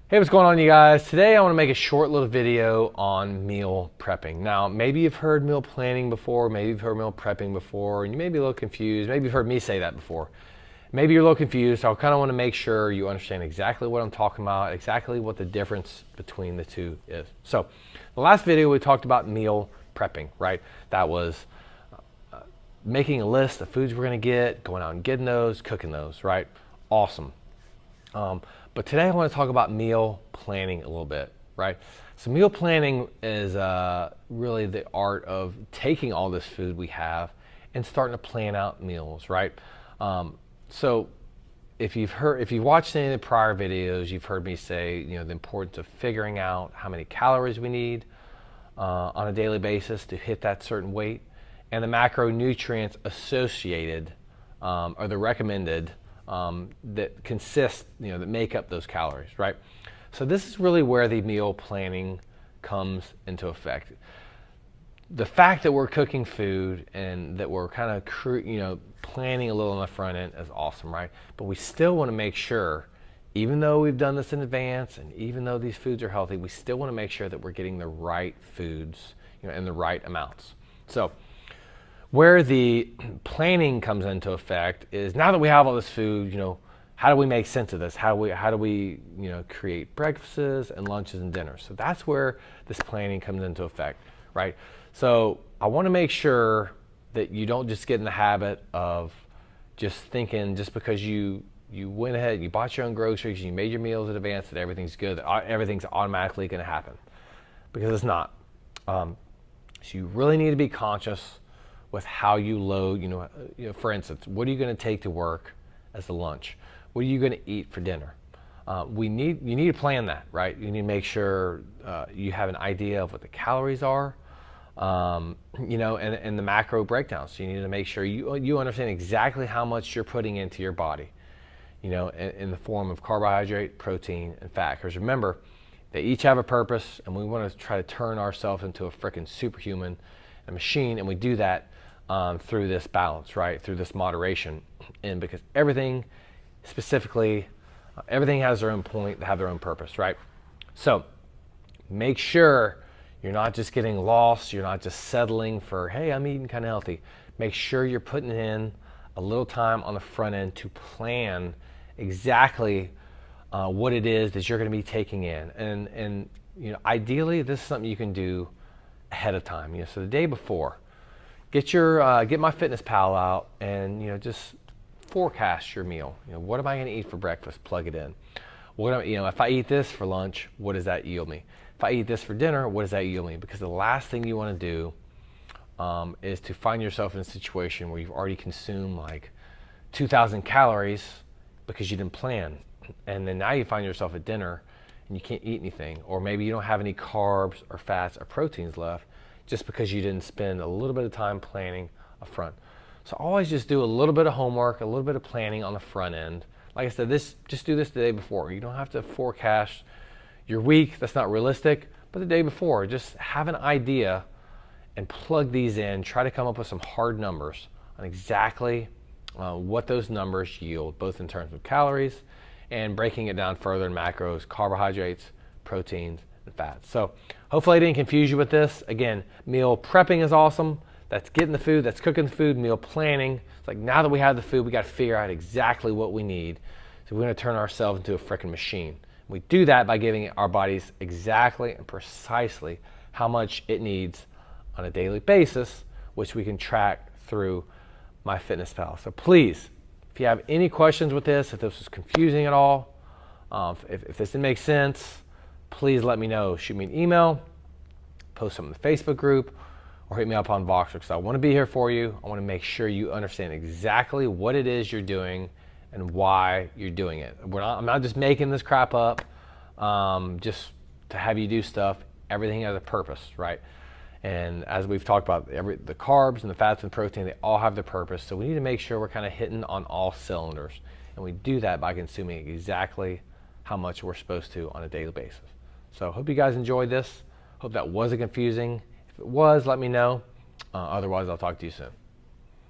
Hey, what's going on, you guys? Today I want to make a short little video on meal prepping. Now, maybe you've heard meal planning before, maybe you've heard meal prepping before, and you may be a little confused. Maybe you've heard me say that before. Maybe you're a little confused, so I kind of want to make sure you understand exactly what I'm talking about, exactly what the difference between the two is. So, the last video we talked about meal prepping, right? That was making a list of foods we're going to get, going out and getting those, cooking those, right? Awesome. But today I want to talk about meal planning a little bit, right? So meal planning is really the art of taking all this food we have and starting to plan out meals, right? So if you've watched any of the prior videos, you've heard me say, the importance of figuring out how many calories we need on a daily basis to hit that certain weight, and the macronutrients associated or the recommended that consist, that make up those calories, right? So this is really where the meal planning comes into effect. The fact that we're cooking food and that we're kind of, planning a little on the front end is awesome, right? But we still want to make sure, even though we've done this in advance and even though these foods are healthy, we still want to make sure that we're getting the right foods, in the right amounts. So where the planning comes into effect is, now that we have all this food, how do we make sense of this? How do we create breakfasts and lunches and dinners? So that's where this planning comes into effect, right? So I want to make sure that you don't just get in the habit of just thinking, just because you went ahead and you bought your own groceries, you made your meals in advance, that everything's good, that everything's automatically going to happen, because it's not. So you really need to be conscious with how you load, for instance, what are you going to take to work as a lunch? What are you going to eat for dinner? You need to plan that, right? You need to make sure you have an idea of what the calories are, and the macro breakdown. So you need to make sure you understand exactly how much you're putting into your body, in the form of carbohydrate, protein, and fat. Because remember, they each have a purpose, and we want to try to turn ourselves into a freaking superhuman, a machine, and we do that through this balance, right? Through this moderation. And because everything has their own point, they have their own purpose, right? So make sure you're not just getting lost, you're not just settling for, hey, I'm eating kind of healthy. Make sure you're putting in a little time on the front end to plan exactly what it is that you're going to be taking in. And ideally, this is something you can do ahead of time. So the day before, get MyFitnessPal out and just forecast your meal. What am I going to eat for breakfast? Plug it in. If I eat this for lunch, what does that yield me? If I eat this for dinner, what does that yield me? Because the last thing you want to do is to find yourself in a situation where you've already consumed like 2,000 calories because you didn't plan, and then now you find yourself at dinner and you can't eat anything, or maybe you don't have any carbs or fats or proteins left, just because you didn't spend a little bit of time planning up front. So always just do a little bit of homework, a little bit of planning on the front end. Like I said, just do this the day before. You don't have to forecast your week. That's not realistic. But the day before, just have an idea and plug these in. Try to come up with some hard numbers on exactly what those numbers yield, both in terms of calories and breaking it down further in macros, carbohydrates, proteins, and fats. So hopefully I didn't confuse you with this. Again, meal prepping is awesome. That's getting the food, that's cooking the food. Meal planning, it's like, now that we have the food, we got to figure out exactly what we need. So we're going to turn ourselves into a freaking machine. We do that by giving our bodies exactly and precisely how much it needs on a daily basis, which we can track through MyFitnessPal. So please, if you have any questions with this, if this was confusing at all, if this didn't make sense, please let me know. Shoot me an email, post something in the Facebook group, or hit me up on Voxer, because I want to be here for you. I want to make sure you understand exactly what it is you're doing and why you're doing it. I'm not just making this crap up just to have you do stuff. Everything has a purpose, right? And as we've talked about, the carbs and the fats and protein, they all have their purpose. So we need to make sure we're kind of hitting on all cylinders. And we do that by consuming exactly how much we're supposed to on a daily basis. So hope you guys enjoyed this. Hope that wasn't confusing. If it was, let me know. Otherwise, I'll talk to you soon.